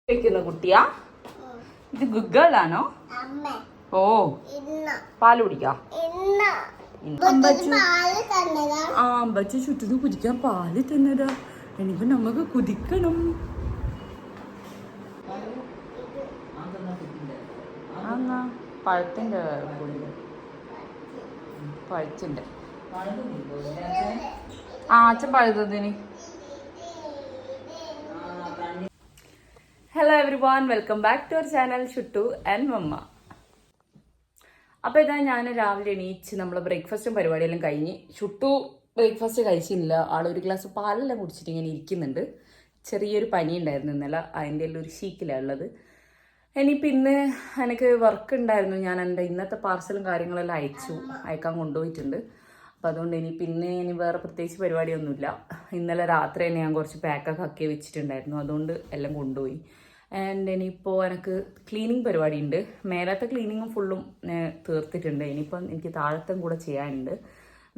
കഴിക്കുന്ന കുട്ടിയാ ഇത് ഗുഗ്ഗാണോ? ഓ പാല് കുടിക്കാ അമ്പച്ചു ചുറ്റത് കുടിക്കാൻ പാല് തന്നതാ. എനിക്ക് നമുക്ക് കുതിക്കണം. പഴത്തിന്റെ പഴത്തിന്റെ അച്ഛൻ പഴുതതിന്. Hello everyone, welcome back to our channel Shuttu and mamma. അപ്പോൾ ഇതാ ഞാൻ രാവിലെ എണീച്ച് നമ്മൾ ബ്രേക്ക്ഫാസ്റ്റും പരിപാടിയെല്ലാം കഴിഞ്ഞ്. ഷുട്ടു ബ്രേക്ക്ഫാസ്റ്റ് കഴിച്ചില്ല. ആളൊരു ഗ്ലാസ് പാലെല്ലാം കുടിച്ചിട്ട് ഇങ്ങനെ ഇരിക്കുന്നുണ്ട്. ചെറിയൊരു പനി ഉണ്ടായിരുന്നു ഇന്നലെ, അതിൻ്റെ എല്ലാം ഒരു ഷീക്കിലാണ് ഉള്ളത്. ഇനിയിപ്പോൾ ഇന്ന് എനിക്ക് വർക്ക് ഉണ്ടായിരുന്നു. ഞാൻ എൻ്റെ ഇന്നത്തെ പാർസലും കാര്യങ്ങളെല്ലാം അയക്കാൻ കൊണ്ടുപോയിട്ടുണ്ട്. അപ്പോൾ അതുകൊണ്ട് ഇനി വേറെ പ്രത്യേകിച്ച് പരിപാടിയൊന്നുമില്ല. ഇന്നലെ രാത്രി തന്നെ ഞാൻ കുറച്ച് പാക്കൊക്കെ ആക്കി വെച്ചിട്ടുണ്ടായിരുന്നു, അതുകൊണ്ട് എല്ലാം കൊണ്ടുപോയി. ആൻഡ് ഇനിയിപ്പോൾ എനിക്ക് ക്ലീനിങ് പരിപാടി ഉണ്ട്. മേലത്തെ ക്ലീനിങ്ങും ഫുള്ളും തീർത്തിട്ടുണ്ട്. ഇനിയിപ്പം എനിക്ക് താഴത്തും കൂടെ ചെയ്യാനുണ്ട്.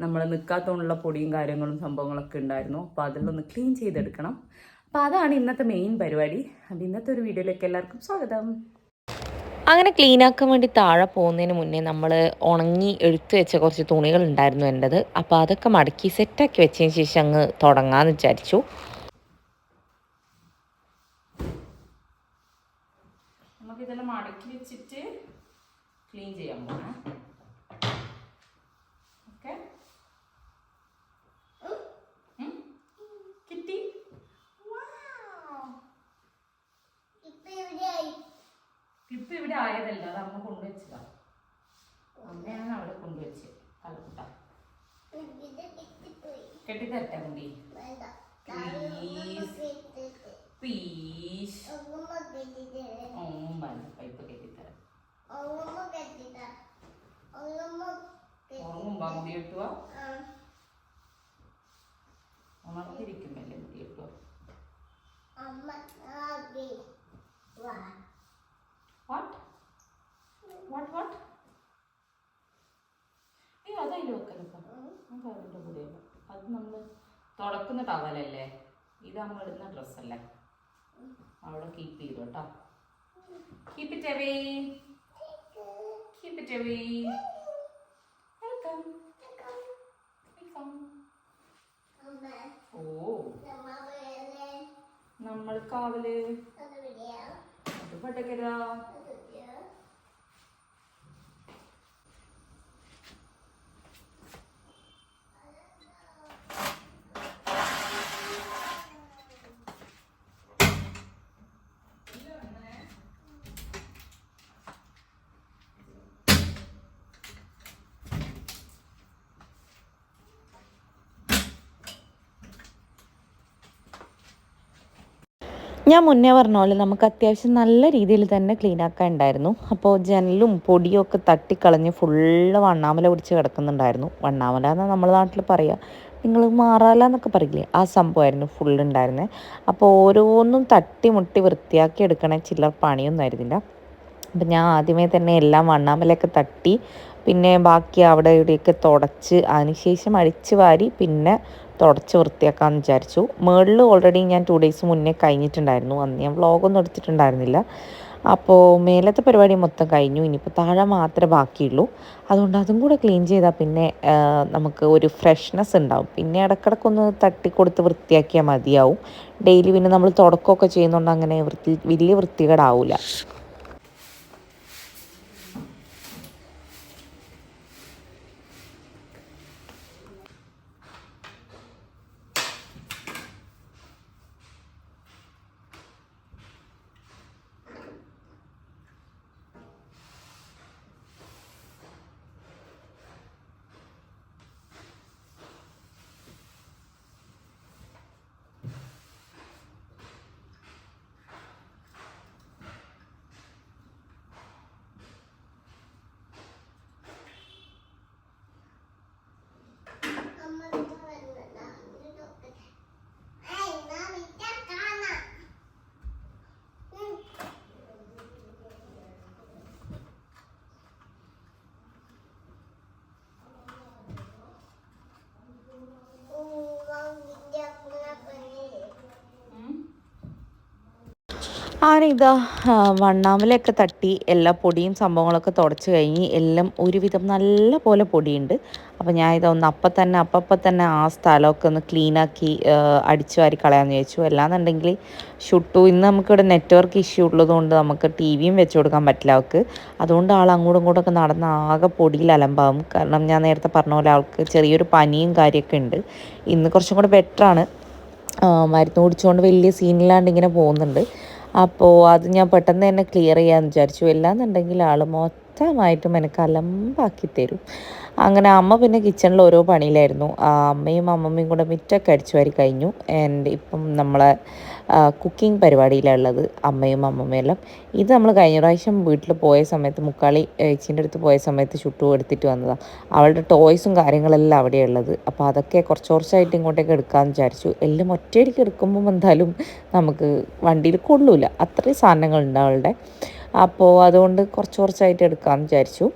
നമ്മൾ നിൽക്കാത്തതുകൊണ്ടുള്ള പൊടിയും കാര്യങ്ങളും സംഭവങ്ങളൊക്കെ ഉണ്ടായിരുന്നു. അപ്പോൾ അതിലൊന്ന് ക്ലീൻ ചെയ്തെടുക്കണം. അപ്പോൾ അതാണ് ഇന്നത്തെ മെയിൻ പരിപാടി. അപ്പോൾ ഇന്നത്തെ ഒരു വീഡിയോയിലേക്ക് എല്ലാവർക്കും സ്വാഗതം. അങ്ങനെ ക്ലീനാക്കാൻ വേണ്ടി താഴെ പോകുന്നതിന് മുന്നേ നമ്മൾ ഉണങ്ങി എടുത്തു വെച്ച കുറച്ച് തുണികൾ ഉണ്ടായിരുന്നു എൻ്റെത്. അപ്പോൾ അതൊക്കെ മടക്കി സെറ്റാക്കി വെച്ചതിന് ശേഷം അങ്ങ് തുടങ്ങാമെന്ന് വിചാരിച്ചു. നമുക്കിതെല്ലാം മടക്കി വെച്ചിട്ട് ക്ലീൻ ചെയ്യാൻ പോകണം. ഓക്കെ, കിട്ടി. ക്ലിപ്പ് ഇവിടെ ആയതല്ല, അത് അമ്മ കൊണ്ടുവച്ചതാ. അമ്മയാണ് അവിടെ കൊണ്ടുവച്ചത്. കലക്കുട്ട കെട്ടിത്തരട്ടെ മുടി? Please pipe കെട്ടിത്തരാം. ഉറങ്ങുമ്പോ മുടി കിട്ടുക, ഉണർത്തിരിക്കുമ്പല്ലേ മുടി കിട്ടുക. അതതിൽ വെക്കലൊക്കെ അതിൻ്റെ കൂടെയല്ല. അത് നമ്മൾ തുടക്കുന്ന ടവലല്ലേ, ഇത് നമ്മൾ ഇടുന്ന ഡ്രസ്സല്ലേ. അവിടെ കീപ്പ് ചെയ്തു കേട്ടോ. Keep it away, keep it away. Welcome. ഓ, നമ്മൾ കാവല് അത് പട്ടക്കരാ. ഞാൻ മുന്നേ പറഞ്ഞ പോലെ നമുക്ക് അത്യാവശ്യം നല്ല രീതിയിൽ തന്നെ ക്ലീൻ ആക്കാൻ ഉണ്ടായിരുന്നു. അപ്പോൾ ജനലും പൊടിയും ഒക്കെ തട്ടിക്കളഞ്ഞ് ഫുള്ള് വണ്ണാമല പിടിച്ച് കിടക്കുന്നുണ്ടായിരുന്നു. വണ്ണാമല എന്നാണ് നമ്മുടെ നാട്ടിൽ പറയുക, നിങ്ങൾ മാറാല എന്നൊക്കെ പറയില്ലേ, ആ സംഭവമായിരുന്നു ഫുള്ളുണ്ടായിരുന്നത്. അപ്പോൾ ഓരോന്നും തട്ടിമുട്ടി വൃത്തിയാക്കി എടുക്കണ ചില്ലറ പണിയൊന്നും ആയിരുന്നില്ല. അപ്പം ഞാൻ ആദ്യമേ തന്നെ എല്ലാം വണ്ണാമലയൊക്കെ തട്ടി, പിന്നെ ബാക്കി അവിടെ ഇവിടെയൊക്കെ തുടച്ച് അതിനുശേഷം അഴിച്ച് വാരി പിന്നെ തുടച്ച് വൃത്തിയാക്കാമെന്ന് വിചാരിച്ചു. മുകളിൽ ഓൾറെഡി ഞാൻ 2 ഡേയ്സ് മുന്നേ കഴിഞ്ഞിട്ടുണ്ടായിരുന്നു. അന്ന് ഞാൻ വ്ളോഗൊന്നും എടുത്തിട്ടുണ്ടായിരുന്നില്ല. അപ്പോൾ മേലത്തെ പരിപാടി മൊത്തം കഴിഞ്ഞു. ഇനിയിപ്പോൾ താഴെ മാത്രമേ ബാക്കിയുള്ളൂ. അതുകൊണ്ട് അതും കൂടെ ക്ലീൻ ചെയ്താൽ പിന്നെ നമുക്ക് ഒരു ഫ്രഷ്നെസ് ഉണ്ടാവും. പിന്നെ ഇടയ്ക്കിടയ്ക്കൊന്ന് തട്ടിക്കൊടുത്ത് വൃത്തിയാക്കിയാൽ മതിയാവും. ഡെയിലി പിന്നെ നമ്മൾ തുടക്കമൊക്കെ ചെയ്യുന്നതുകൊണ്ട് അങ്ങനെ വലിയ വൃത്തികേടാവില്ല. ആനിതാ വണ്ണാമലയൊക്കെ തട്ടി എല്ലാ പൊടിയും സംഭവങ്ങളൊക്കെ തുടച്ച് കഴിഞ്ഞ് എല്ലാം ഒരുവിധം നല്ല പോലെ പൊടിയുണ്ട്. അപ്പോൾ ഞാൻ ഇതൊന്ന് അപ്പം തന്നെ ആ സ്ഥലമൊക്കെ ഒന്ന് ക്ലീനാക്കി അടിച്ചു വാരി കളയാമെന്ന് ചോദിച്ചു. അല്ലാന്നുണ്ടെങ്കിൽ ഇന്ന് നമുക്കിവിടെ നെറ്റ്വർക്ക് ഇഷ്യൂ ഉള്ളതുകൊണ്ട് നമുക്ക് ടി വിയും വെച്ച് കൊടുക്കാൻ പറ്റില്ല അവൾക്ക്. അതുകൊണ്ട് ആൾ അങ്ങോട്ടും ഇങ്ങോട്ടൊക്കെ നടന്ന് ആകെ പൊടിയിൽ അലമ്പാവും. കാരണം ഞാൻ നേരത്തെ പറഞ്ഞ പോലെ അവൾക്ക് ചെറിയൊരു പനിയും കാര്യമൊക്കെ ഉണ്ട്. ഇന്ന് കുറച്ചും കൂടെ ബെറ്ററാണ്, മരുന്ന് കുടിച്ചുകൊണ്ട് വലിയ സീനില്ലാണ്ട് ഇങ്ങനെ പോകുന്നുണ്ട്. അപ്പോൾ അത് ഞാൻ പെട്ടെന്ന് തന്നെ ക്ലിയർ ചെയ്യാമെന്ന് വിചാരിച്ചു. എല്ലാന്നുണ്ടെങ്കിൽ ആൾ മൊത്തമായിട്ടും എനിക്ക് അലമ്പാക്കി തരും. അങ്ങനെ അമ്മ പിന്നെ കിച്ചണിൽ ഓരോ പണിയിലായിരുന്നു. അമ്മയും അമ്മമ്മയും കൂടെ മിറ്റൊക്കെ അടിച്ചു വാരി കഴിഞ്ഞു. ആൻഡ് ഇപ്പം നമ്മളെ കുക്കിംഗ് പരിപാടിയിലുള്ളത് അമ്മയും അമ്മമ്മയെല്ലാം. ഇത് നമ്മൾ കഴിഞ്ഞ പ്രാവശ്യം വീട്ടിൽ പോയ സമയത്ത് മുക്കാളി ചേച്ചീൻ്റെ അടുത്ത് പോയ സമയത്ത് എടുത്തിട്ട് വന്നതാണ്. അവളുടെ ടോയ്സും കാര്യങ്ങളെല്ലാം അവിടെയുള്ളത്. അപ്പോൾ അതൊക്കെ കുറച്ചായിട്ട് ഇങ്ങോട്ടേക്ക് എടുക്കാമെന്ന് വിചാരിച്ചു. എല്ലാം ഒറ്റയടിക്ക് എടുക്കുമ്പം എന്തായാലും നമുക്ക് വണ്ടിയിൽ കൊള്ളൂല, അത്രയും സാധനങ്ങളുണ്ട് അവളുടെ. അപ്പോൾ അതുകൊണ്ട് കുറച്ചായിട്ട് എടുക്കാമെന്ന് വിചാരിച്ചു.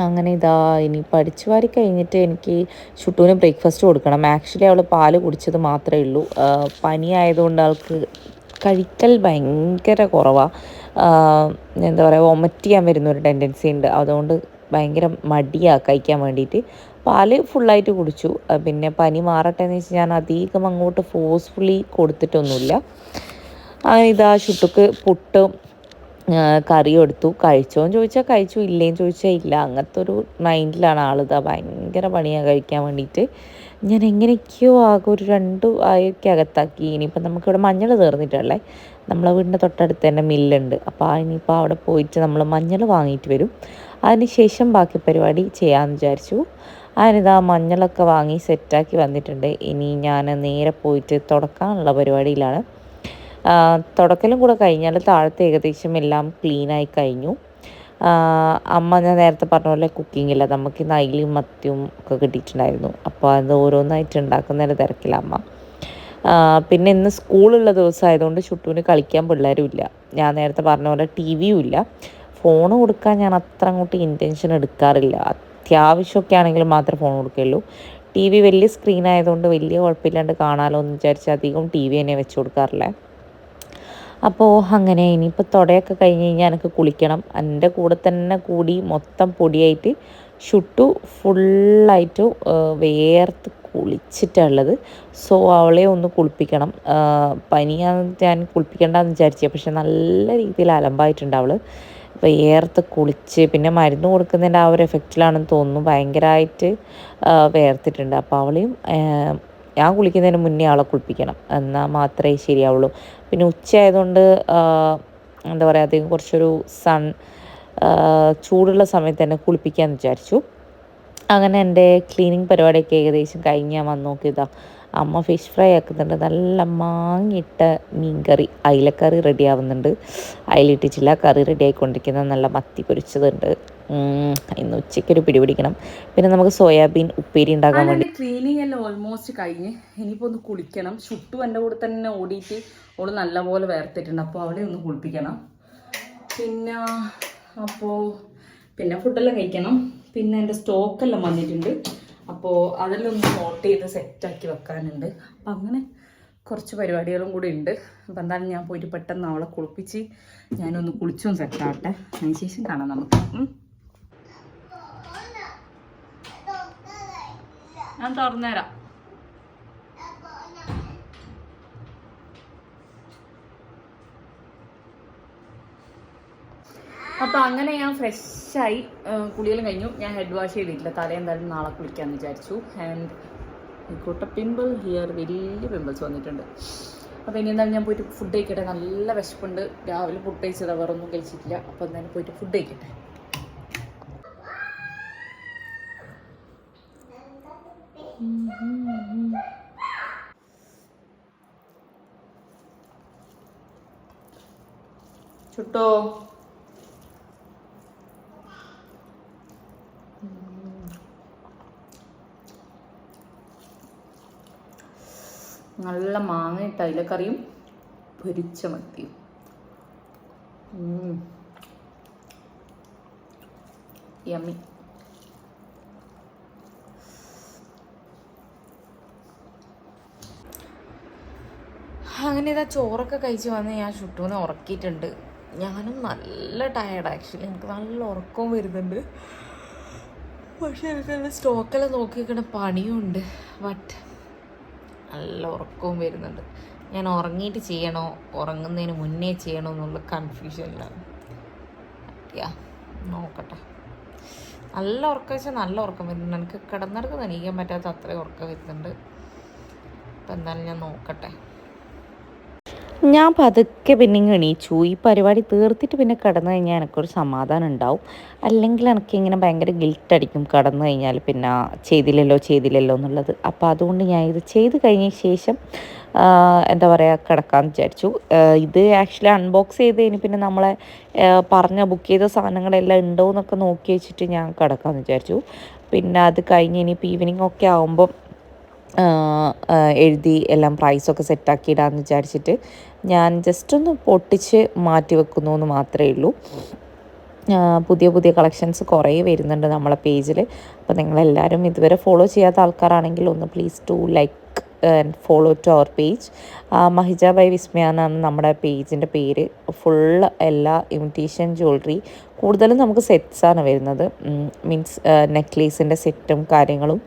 അങ്ങനെ ഇതാ ഇനി പഠിച്ചു വാരി കഴിഞ്ഞിട്ട് എനിക്ക് ഷുട്ടൂന് ബ്രേക്ക്ഫാസ്റ്റ് കൊടുക്കണം. ആക്ച്വലി അവൾ പാല് കുടിച്ചത് മാത്രമേ ഉള്ളൂ. പനി ആയതുകൊണ്ട് അവൾക്ക് കഴിക്കൽ ഭയങ്കര കുറവാണ്. എന്താ പറയുക, വൊമിറ്റ് ചെയ്യാൻ വരുന്നൊരു ടെൻഡൻസി ഉണ്ട്. അതുകൊണ്ട് ഭയങ്കര മടിയാണ് കഴിക്കാൻ വേണ്ടിയിട്ട്. പാല് ഫുള്ളായിട്ട് കുടിച്ചു. പിന്നെ പനി മാറട്ടെ എന്ന് വെച്ച് ഞാൻ അധികം അങ്ങോട്ട് ഫോഴ്സ്ഫുള്ളി കൊടുത്തിട്ടൊന്നുമില്ല. അങ്ങനെ ഇതാ ഷുട്ടുക്ക് പുട്ട് കറിയും എടുത്തു. കഴിച്ചോന്ന് ചോദിച്ചാൽ കഴിച്ചു, ഇല്ലേന്ന് ചോദിച്ചാൽ ഇല്ല. അങ്ങനത്തെ ഒരു മൈൻഡിലാണ് ആളിതാ. ഭയങ്കര പണിയാണ് കഴിക്കാൻ വേണ്ടിയിട്ട്. ഞാൻ എങ്ങനെയൊക്കെയോ ആകെ ഒരു 2 ആയൊക്കെ അകത്താക്കി. ഇനിയിപ്പോൾ നമുക്കിവിടെ മഞ്ഞൾ തീർന്നിട്ടുള്ളേ. നമ്മളെ വീടിൻ്റെ തൊട്ടടുത്ത് തന്നെ മില്ലുണ്ട്. അപ്പോൾ ഇനിയിപ്പോൾ അവിടെ പോയിട്ട് നമ്മൾ മഞ്ഞൾ വാങ്ങിയിട്ട് വരും. അതിന് ശേഷം ബാക്കി പരിപാടി ചെയ്യാമെന്ന് വിചാരിച്ചു. അതിനിതാ മഞ്ഞളൊക്കെ വാങ്ങി സെറ്റാക്കി വന്നിട്ടുണ്ട്. ഇനി ഞാൻ നേരെ പോയിട്ട് തുടക്കാനുള്ള പരിപാടിയിലാണ്. തുടക്കലും കൂടെ കഴിഞ്ഞാൽ താഴത്തെ ഏകദേശം എല്ലാം ക്ലീനായി കഴിഞ്ഞു. അമ്മ ഞാൻ നേരത്തെ പറഞ്ഞ പോലെ കുക്കിങ്ങില്ല, നമുക്ക് ഇന്ന് അയിലയും മത്തിയും ഒക്കെ കിട്ടിയിട്ടുണ്ടായിരുന്നു. അപ്പോൾ അത് ഓരോന്നായിട്ട് ഉണ്ടാക്കുന്നതിൻ്റെ തിരക്കില്ല അമ്മ. പിന്നെ ഇന്ന് സ്കൂളുള്ള ദിവസമായതുകൊണ്ട് ഷുട്ടൂന് കളിക്കാൻ പിള്ളേരും ഇല്ല. ഞാൻ നേരത്തെ പറഞ്ഞ പോലെ ടി വിയും ഇല്ല. ഫോൺ കൊടുക്കാൻ ഞാൻ അത്ര അങ്ങോട്ട് ഇൻറ്റൻഷൻ എടുക്കാറില്ല. അത്യാവശ്യമൊക്കെ ആണെങ്കിൽ മാത്രമേ ഫോൺ കൊടുക്കുകയുള്ളൂ. ടി വി വലിയ സ്ക്രീൻ ആയതുകൊണ്ട് വലിയ കുഴപ്പമില്ലാണ്ട് കാണാമല്ലോ എന്ന് വിചാരിച്ച് അധികം ടി വി തന്നെ വെച്ച് കൊടുക്കാറില്ല. അപ്പോൾ അങ്ങനെ ഇനിയിപ്പോൾ തുടയൊക്കെ കഴിഞ്ഞ് കഴിഞ്ഞാൽ എനിക്ക് കുളിക്കണം. എൻ്റെ കൂടെ തന്നെ കൂടി മൊത്തം പൊടിയായിട്ട് ഷുട്ടു ഫുള്ളായിട്ട് വേർത്ത് കുളിച്ചിട്ടുള്ളത്. സോ അവളെ ഒന്ന് കുളിപ്പിക്കണം. പനിയാന്ന് ഞാൻ കുളിപ്പിക്കേണ്ടെന്ന് വിചാരിച്ചത്, പക്ഷെ നല്ല രീതിയിൽ അലമ്പായിട്ടുണ്ട് അവൾ. വേർത്ത് കുളിച്ച് പിന്നെ മരുന്ന് കൊടുക്കുന്നതിൻ്റെ ആ ഒരു എഫക്റ്റിലാണെന്ന് തോന്നുന്നു ഭയങ്കരമായിട്ട് വേർത്തിട്ടുണ്ട്. അപ്പോൾ അവളെയും ഞാൻ കുളിക്കുന്നതിന് മുന്നേ അവളെ കുളിപ്പിക്കണം, എന്നാൽ മാത്രമേ ശരിയാവുള്ളൂ. പിന്നെ ഉച്ചയായതുകൊണ്ട് എന്താ പറയുക, അധികം കുറച്ചൊരു ചൂടുള്ള സമയത്ത് തന്നെ കുളിപ്പിക്കാമെന്ന് വിചാരിച്ചു. അങ്ങനെ എൻ്റെ ക്ലീനിങ് പരിപാടിയൊക്കെ ഏകദേശം കഴിഞ്ഞ് ഞാൻ വന്ന് നോക്കിയതാണ്. അമ്മ ഫിഷ് ഫ്രൈ ആക്കുന്നുണ്ട്. നല്ല മാങ്ങിയിട്ട മീൻകറി, അയിലക്കറി റെഡി ആവുന്നുണ്ട്. അയിലിട്ടിട്ടില്ല, കറി റെഡി ആയിക്കൊണ്ടിരിക്കുന്നത്. നല്ല മത്തി പൊരിച്ചതുണ്ട്. ഇന്ന് ഉച്ചയ്ക്കൊരു പിടിപിടിക്കണം. പിന്നെ നമുക്ക് സോയാബീൻ ഉപ്പേരി ഉണ്ടാക്കാൻ വേണ്ടി. ക്ലീനിങ് എല്ലാം ഓൾമോസ്റ്റ് കഴിഞ്ഞ് ഇനിയിപ്പോൾ ഒന്ന് കുളിക്കണം. ഷുട്ടു എൻ്റെ കൂടെ തന്നെ ഓടിയിട്ട് ഓൾ നല്ലപോലെ വേർത്തിട്ടുണ്ട്. അപ്പോൾ അവളെ ഒന്ന് കുളിപ്പിക്കണം. പിന്നെ ഫുഡെല്ലാം കഴിക്കണം. പിന്നെ എൻ്റെ സ്റ്റോക്കെല്ലാം വന്നിട്ടുണ്ട്. അപ്പോൾ അതെല്ലാം ഒന്ന് നോട്ട് ചെയ്ത് സെറ്റാക്കി വെക്കാനുണ്ട്. അപ്പം അങ്ങനെ കുറച്ച് പരിപാടികളും കൂടി ഉണ്ട്. അപ്പം എന്തായാലും ഞാൻ പോയിട്ട് പെട്ടെന്ന് അവളെ കുളിപ്പിച്ച് ഞാനൊന്ന് കുളിച്ചും സെറ്റാവട്ടെ. അതിന് ശേഷം കാണാം നമുക്ക്. ഞാൻ തുറന്നുതരാം. അപ്പോൾ അങ്ങനെ ഞാൻ ഫ്രഷായി കുളിയെല്ലാം കഴിഞ്ഞു. ഞാൻ ഹെഡ് വാഷ് ചെയ്തിട്ടില്ല, തല എന്തായാലും നാളെ കുളിക്കാമെന്ന് വിചാരിച്ചു. ആൻഡ് ഇക്കോട്ട പിമ്പിൾ ഹിയർ, വലിയ പിമ്പിൾസ് വന്നിട്ടുണ്ട്. അപ്പോൾ ഇനി എന്തായാലും ഞാൻ പോയിട്ട് ഫുഡ് കഴിക്കട്ടെ. നല്ല വിശപ്പുണ്ട്. രാവിലെ ഫുഡ് കഴിച്ചതാണ്, വേറെ ഒന്നും കഴിച്ചിട്ടില്ല. അപ്പോൾ എന്തായാലും പോയിട്ട് ഫുഡ് കഴിക്കട്ടെ. ചുട്ടോ നല്ല മാങ്ങയിട്ട് അയിലക്കറിയും പൊരിച്ച മത്തിയും. യമ്മി. അങ്ങനെ ഇതാ ചോറൊക്കെ കഴിച്ച് വന്ന് ഞാൻ ഷുട്ടൂനെ ഉറക്കിയിട്ടുണ്ട്. ഞാനും നല്ല ടയേർഡ് ആക്ച്വലി, എനിക്ക് നല്ല ഉറക്കവും വരുന്നുണ്ട്. പക്ഷേ എനിക്ക് സ്റ്റോക്കെല്ലാം നോക്കി വെക്കണ പണിയുണ്ട്. ബട്ട് നല്ല ഉറക്കവും വരുന്നുണ്ട്. ഞാൻ ഉറങ്ങിയിട്ട് ചെയ്യണോ ഉറങ്ങുന്നതിന് മുന്നേ ചെയ്യണോ എന്നുള്ള കൺഫ്യൂഷനിലാണ്. യാ നോക്കട്ടെ. നല്ല ഉറക്കം വെച്ചാൽ നല്ല ഉറക്കം വരുന്നുണ്ട്. എനിക്ക് കിടന്നിടക്ക് എണീക്കാൻ പറ്റാത്ത അത്രയും ഉറക്കം വരുന്നുണ്ട്. അപ്പം എന്തായാലും ഞാൻ നോക്കട്ടെ. ഞാൻ പതുക്കെ പിന്നെ എണീച്ചു. ഈ പരിപാടി തീർത്തിട്ട് പിന്നെ കിടന്നു കഴിഞ്ഞാൽ എനിക്കൊരു സമാധാനം ഉണ്ടാവും. അല്ലെങ്കിൽ എനിക്കിങ്ങനെ ഭയങ്കര ഗിൽട്ടടിക്കും കിടന്നു കഴിഞ്ഞാൽ, പിന്നെ ചെയ്തില്ലല്ലോ എന്നുള്ളത്. അപ്പോൾ അതുകൊണ്ട് ഞാൻ ഇത് ചെയ്ത് കഴിഞ്ഞ ശേഷം എന്താ പറയുക കിടക്കാമെന്ന് വിചാരിച്ചു. ഇത് ആക്ച്വലി അൺബോക്സ് ചെയ്ത് കഴിഞ്ഞ് പിന്നെ നമ്മളെ ബുക്ക് ചെയ്ത സാധനങ്ങളെല്ലാം ഉണ്ടോ എന്നൊക്കെ നോക്കി വെച്ചിട്ട് ഞാൻ കിടക്കാമെന്ന് വിചാരിച്ചു. പിന്നെ അത് കഴിഞ്ഞ് ഇനിയിപ്പോൾ ഈവനിങ് ഒക്കെ ആകുമ്പം എഴുതി എല്ലാം പ്രൈസൊക്കെ സെറ്റാക്കിയിടാമെന്ന് വിചാരിച്ചിട്ട് ഞാൻ ജസ്റ്റ് ഒന്ന് പൊട്ടിച്ച് മാറ്റി വെക്കുന്നു എന്ന് മാത്രമേ ഉള്ളൂ. പുതിയ കളക്ഷൻസ് കുറേ വരുന്നുണ്ട് നമ്മളെ പേജിൽ. അപ്പോൾ നിങ്ങളെല്ലാവരും ഇതുവരെ ഫോളോ ചെയ്യാത്ത ആൾക്കാരാണെങ്കിൽ ഒന്ന് please to like and follow to our page. Mahija by Vismaya എന്നാണ് നമ്മുടെ പേജിൻ്റെ പേര്. ഫുള്ള് എല്ലാ ഇമിറ്റേഷൻ ജ്വല്ലറി, കൂടുതലും നമുക്ക് സെറ്റ്സാണ് വരുന്നത്. മീൻസ് നെക്ലേസിൻ്റെ സെറ്റും കാര്യങ്ങളും,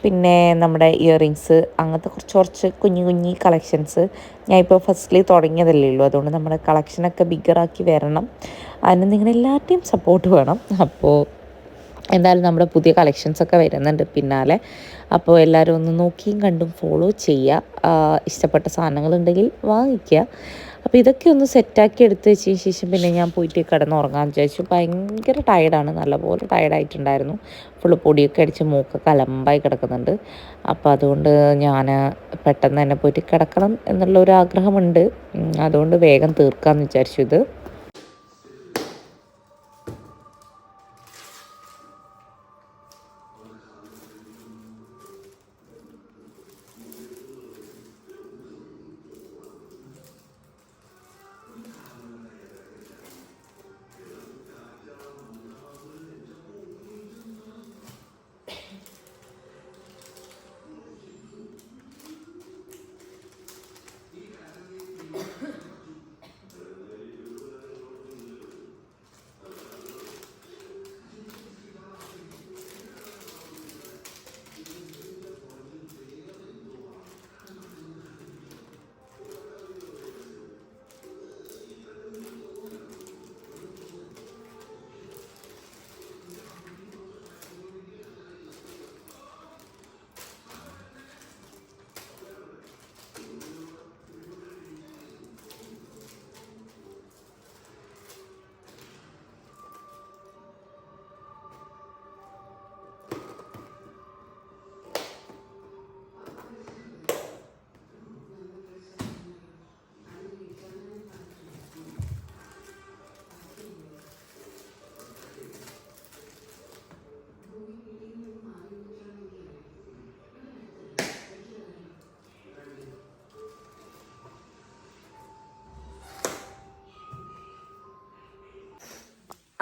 പിന്നെ നമ്മുടെ ഇയറിങ്സ്, അങ്ങനത്തെ കുറച്ച് കുഞ്ഞു കളക്ഷൻസ്. ഞാൻ ഇപ്പോൾ ഫസ്റ്റ്ലി തുടങ്ങിയതല്ലേ ഉള്ളൂ, അതുകൊണ്ട് നമ്മുടെ കളക്ഷനൊക്കെ ബിഗറാക്കി വരണം. അതിന് നിങ്ങളെല്ലാവരുടെയും സപ്പോർട്ട് വേണം. അപ്പോൾ എന്തായാലും നമ്മുടെ പുതിയ കളക്ഷൻസൊക്കെ വരുന്നുണ്ട് പിന്നാലെ. അപ്പോൾ എല്ലാവരും ഒന്ന് നോക്കിയും കണ്ടും ഫോളോ ചെയ്യുക. ഇഷ്ടപ്പെട്ട സാധനങ്ങളുണ്ടെങ്കിൽ വാങ്ങിക്കുക. അപ്പോൾ ഇതൊക്കെ ഒന്ന് സെറ്റാക്കി എടുത്ത് വെച്ചതിന് ശേഷം പിന്നെ ഞാൻ പോയിട്ട് കിടന്നുറങ്ങാമെന്ന് വിചാരിച്ചു. ഭയങ്കര ടയർഡാണ്, നല്ലപോലെ ടയർഡായിട്ടുണ്ടായിരുന്നു. ഫുള്ള് പൊടിയൊക്കെ അടിച്ച് മൂക്കൊക്കെ അലമ്പായി കിടക്കുന്നുണ്ട്. അപ്പോൾ അതുകൊണ്ട് ഞാൻ പെട്ടെന്ന് തന്നെ പോയിട്ട് കിടക്കണം എന്നുള്ളൊരു ആഗ്രഹമുണ്ട്. അതുകൊണ്ട് വേഗം തീർക്കാമെന്ന് വിചാരിച്ചു ഇത്.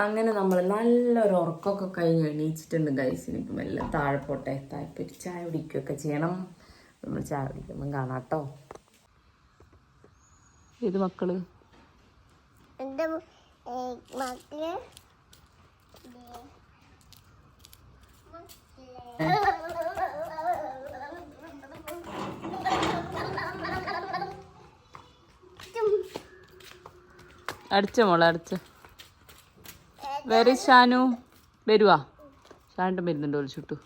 അങ്ങനെ നമ്മൾ നല്ലൊരു ഉറക്കമൊക്കെ കഴിഞ്ഞ് എണീച്ചിട്ടുണ്ട് ഗൈസ്. ഇനിയിപ്പം എല്ലാം താഴെ പോട്ടെ, താഴെപ്പോയിട്ട് ചായ കുടിക്കുകയൊക്കെ ചെയ്യണം. നമ്മൾ ചായ കുടിക്കുമ്പം കാണാം കേട്ടോ. ഏത് മക്കള്? എൻ്റെ മക്കള് അടിച്ച മോളെ അടിച്ച. വേറെ ഷാനു വരുവാ? ഷാനും വരുന്നുണ്ടോ ചുട്ടു?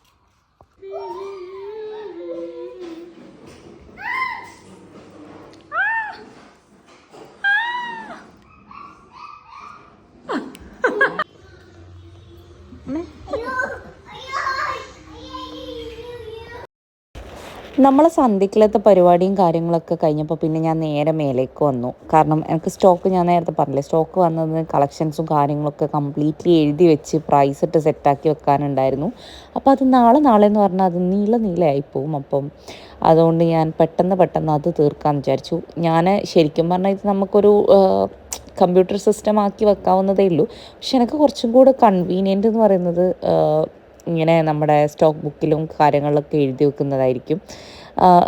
നമ്മളെ സന്ധ്യക്കിലത്തെ പരിപാടിയും കാര്യങ്ങളൊക്കെ കഴിഞ്ഞപ്പോൾ പിന്നെ ഞാൻ നേരെ മേലേക്ക് വന്നു. കാരണം എനിക്ക് സ്റ്റോക്ക്, ഞാൻ നേരത്തെ പറഞ്ഞില്ലേ, സ്റ്റോക്ക് വന്നത് കളക്ഷൻസും കാര്യങ്ങളൊക്കെ കംപ്ലീറ്റ്ലി എഴുതി വെച്ച് പ്രൈസ് ഇട്ട് സെറ്റാക്കി വെക്കാനുണ്ടായിരുന്നു. അപ്പോൾ അത് നാളെ എന്ന് പറഞ്ഞാൽ അത് നീളായിപ്പോവും. അപ്പം അതുകൊണ്ട് ഞാൻ പെട്ടെന്ന് അത് തീർക്കാമെന്ന് വിചാരിച്ചു. ഞാൻ ശരിക്കും പറഞ്ഞാൽ ഇത് നമുക്കൊരു കമ്പ്യൂട്ടർ സിസ്റ്റം ആക്കി വെക്കാവുന്നതേ ഉള്ളൂ. പക്ഷെ എനിക്ക് കുറച്ചും കൂടെ കൺവീനിയൻ്റ് എന്ന് പറയുന്നത് ഇങ്ങനെ നമ്മുടെ സ്റ്റോക്ക് ബുക്കിലും കാര്യങ്ങളിലൊക്കെ എഴുതി വെക്കുന്നതായിരിക്കും.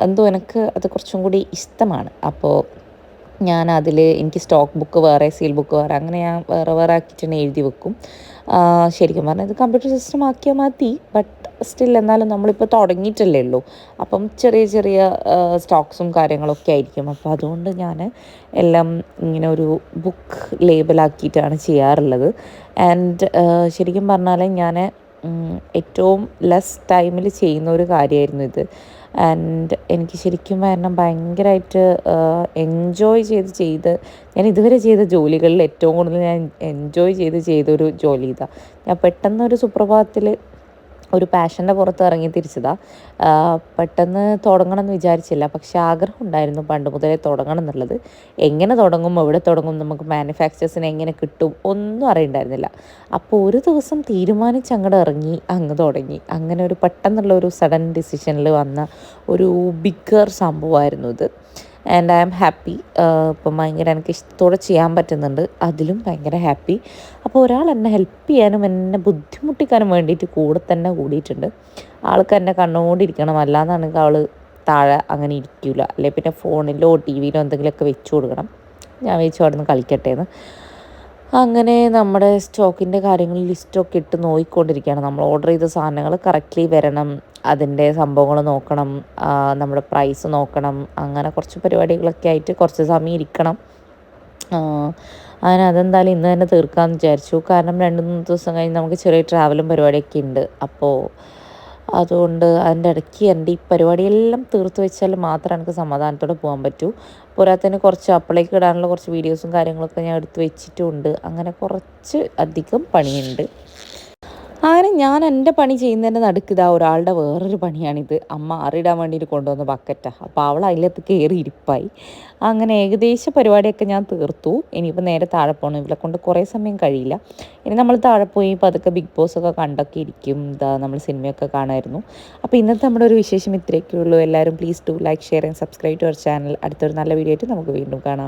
എന്തോ എനിക്ക് അത് കുറച്ചും കൂടി ഇഷ്ടമാണ്. അപ്പോൾ എനിക്ക് സ്റ്റോക്ക് ബുക്ക് വേറെ, സീൽ ബുക്ക് വേറെ, അങ്ങനെ ഞാൻ വേറെ വേറെ ആക്കിയിട്ട് തന്നെ എഴുതി വെക്കും. ശരിക്കും പറഞ്ഞാൽ ഇത് കമ്പ്യൂട്ടർ സിസ്റ്റം ആക്കിയാൽ മതി, ബട്ട് സ്റ്റിൽ എന്നാലും നമ്മളിപ്പോൾ തുടങ്ങിയിട്ടല്ലേ ഉള്ളൂ. അപ്പം ചെറിയ ചെറിയ സ്റ്റോക്സും കാര്യങ്ങളൊക്കെ ആയിരിക്കും. അപ്പോൾ അതുകൊണ്ട് ഞാൻ എല്ലാം ഇങ്ങനെ ഒരു ബുക്ക് ലേബലാക്കിയിട്ടാണ് ചെയ്യാറുള്ളത്. ആൻഡ് ശരിക്കും പറഞ്ഞാൽ ഞാൻ ഏറ്റവും ലെസ് ടൈമിൽ ചെയ്യുന്ന ഒരു കാര്യമായിരുന്നു ഇത്. ആൻഡ് എനിക്ക് ശരിക്കും പറഞ്ഞാൽ ഭയങ്കരമായിട്ട് എൻജോയ് ചെയ്ത് ഞാൻ ഇതുവരെ ചെയ്ത ജോലികളിൽ ഏറ്റവും കൂടുതൽ ഞാൻ എൻജോയ് ചെയ്തൊരു ജോലി ഇതാണ്. ഞാൻ പെട്ടെന്നൊരു സുപ്രഭാതത്തിൽ ഒരു പാഷൻ്റെ പുറത്ത് ഇറങ്ങി തിരിച്ചതാണ്. പെട്ടെന്ന് തുടങ്ങണം എന്ന് വിചാരിച്ചില്ല, പക്ഷേ ആഗ്രഹം ഉണ്ടായിരുന്നു പണ്ട് മുതലേ തുടങ്ങണം എന്നുള്ളത്. എങ്ങനെ തുടങ്ങും, എവിടെ തുടങ്ങും, നമുക്ക് മാനുഫാക്ചേഴ്സിനെ എങ്ങനെ കിട്ടും, ഒന്നും അറിയണ്ടായിരുന്നില്ല. അപ്പോൾ ഒരു ദിവസം തീരുമാനിച്ച് അങ്ങോട്ട് ഇറങ്ങി അങ്ങ് തുടങ്ങി. അങ്ങനെ ഒരു പെട്ടെന്നുള്ള ഒരു സഡൻ ഡിസിഷനിൽ വന്ന ഒരു ബിഗ്ഗർ സംഭവമായിരുന്നു ഇത്. And I am happy. ഇപ്പം ഭയങ്കര എനിക്ക് ഇഷ്ടത്തോടെ ചെയ്യാൻ പറ്റുന്നുണ്ട്, അതിലും ഭയങ്കര ഹാപ്പി. അപ്പോൾ ഒരാൾ എന്നെ ഹെൽപ്പ് ചെയ്യാനും എന്നെ ബുദ്ധിമുട്ടിക്കാനും വേണ്ടിയിട്ട് കൂടെ തന്നെ കൂടിയിട്ടുണ്ട്. ആൾക്ക് എന്നെ കണ്ടുകൊണ്ടിരിക്കണം, അല്ലാന്നാണെങ്കിൽ അവൾ താഴെ അങ്ങനെ ഇരിക്കില്ല. അല്ലെങ്കിൽ പിന്നെ ഫോണിലോ ടി വിയിലോ എന്തെങ്കിലുമൊക്കെ വെച്ച് കൊടുക്കണം. ഞാൻ വെച്ചു അവിടെ നിന്ന് കളിക്കട്ടെ എന്ന്. അങ്ങനെ നമ്മുടെ സ്റ്റോക്കിൻ്റെ കാര്യങ്ങൾ ലിസ്റ്റൊക്കെ ഇട്ട് നോക്കിക്കൊണ്ടിരിക്കുകയാണ്. നമ്മൾ ഓർഡർ ചെയ്ത സാധനങ്ങൾ കറക്റ്റ്ലി വരണം, അതിൻ്റെ സംഭവങ്ങൾ നോക്കണം, നമ്മുടെ പ്രൈസ് നോക്കണം, അങ്ങനെ കുറച്ച് പരിപാടികളൊക്കെ ആയിട്ട് കുറച്ച് സമയം ഇരിക്കണം. അങ്ങനെ അതെന്തായാലും ഇന്ന് തന്നെ തീർക്കാമെന്ന് വിചാരിച്ചു. കാരണം 2-3 ദിവസം കഴിഞ്ഞ് നമുക്ക് ചെറിയ ട്രാവലും പരിപാടിയൊക്കെ ഉണ്ട്. അപ്പോൾ അതുകൊണ്ട് അതിൻ്റെ ഇടയ്ക്ക് എൻ്റെ ഈ പരിപാടിയെല്ലാം തീർത്ത് വെച്ചാൽ മാത്രമേ എനിക്ക് സമാധാനത്തോടെ പോകാൻ പറ്റൂ. പോരാത്തതിന് കുറച്ച് അപ്ലേക്ക് ഇടാനുള്ള കുറച്ച് വീഡിയോസും കാര്യങ്ങളൊക്കെ ഞാൻ എടുത്ത് വെച്ചിട്ടുമുണ്ട്. അങ്ങനെ കുറച്ച് അധികം പണിയുണ്ട്. അങ്ങനെ ഞാൻ എൻ്റെ പണി ചെയ്യുന്നതിൻ്റെ നടുക്ക് ഒരാളുടെ വേറൊരു പണിയാണിത്. അമ്മ ആറിടാൻ വേണ്ടിയിട്ട് കൊണ്ടുവന്ന ബക്കറ്റാണ്. അപ്പോൾ അവൾ അതിലകത്ത് കയറി ഇരിപ്പായി. അങ്ങനെ ഏകദേശം പരിപാടിയൊക്കെ ഞാൻ തീർത്തു. ഇനിയിപ്പോൾ നേരെ താഴെ പോകണം. ഇവളെ കൊണ്ട് കുറേ സമയം കഴിയില്ല. ഇനി നമ്മൾ താഴെ പോയി പതുക്കെ ബിഗ് ബോസൊക്കെ കണ്ടൊക്കെ ഇരിക്കും. നമ്മൾ സിനിമയൊക്കെ കാണുമായിരുന്നു. അപ്പോൾ ഇന്നത്തെ നമ്മുടെ ഒരു വിശേഷം ഇത്രയൊക്കെ ഉള്ളൂ. എല്ലാവരും please do like, share and subscribe to our channel. അടുത്തൊരു നല്ല വീഡിയോ ആയിട്ട് നമുക്ക് വീണ്ടും കാണാം.